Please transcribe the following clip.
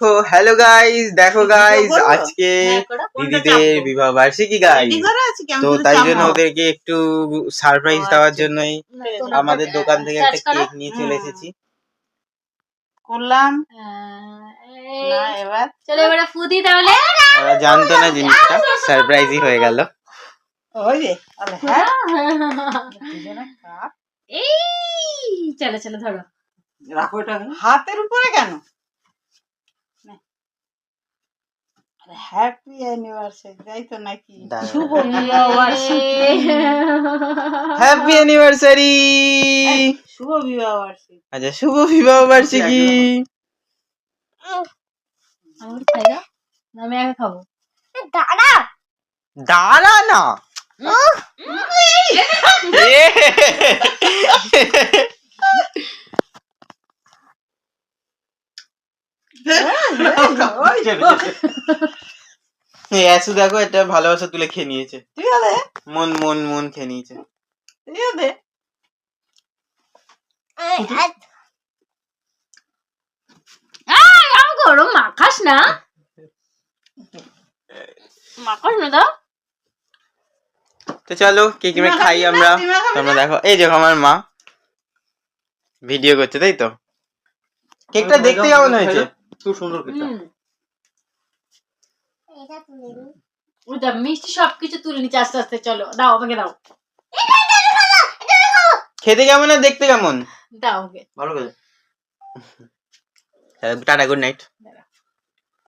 দেখো hello guys, দেখো guys আজকে দিদিদের বিবাহ বার্ষিকী গাইস। তো তাই জন্য ওদেরকে একটু সারপ্রাইজ দেওয়ার জন্যই আমাদের দোকান থেকে একটা কেক নিয়ে চলে এসেছি। করলাম না এবার চলো এবারে ফুদি তাহলে। ওরা জানতো না জিনিসটা, সারপ্রাইজই হয়ে গেল। ওই রে আলে হ্যাঁ দুজনে কাট এই চলো চলো ধরো। রাখো এটা হাতের উপরে কেন? হ্যাপি অ্যানিভার্সারি তাই তো নাকি? শুভ বিবাহ বার্ষিকী। Happy anniversary. শুভ বিবাহ বার্ষিকী। আচ্ছা শুভ বিবাহ বার্ষিকী। আমি খাই না, আমি আগে খাবো। দাঁড়া দাঁড়া না। এসু দেখো এটা ভালোবাসা তুলে খেয়ে নিয়েছে। ঠিক আছে মন মন মন খেয়ে নিয়েছে। ঠিক আছে আমি গরম মাখাস না, মাখাস না দাও। তো চলো কেক মেক খাই আমরা। তোমরা দেখো এই দেখো আমার মা ভিডিও করছে, তাই তো। কেকটা দেখতে কেমন হয়েছে? খুব সুন্দর কেকটা। ওটা মিষ্টি সবকিছু তুলে নিচ্ছে আস্তে আস্তে। চলো দাও আমাকে দাও। খেতে কেমন আর দেখতে কেমন? দাও ওকে। ভালো করে। Tata, good night.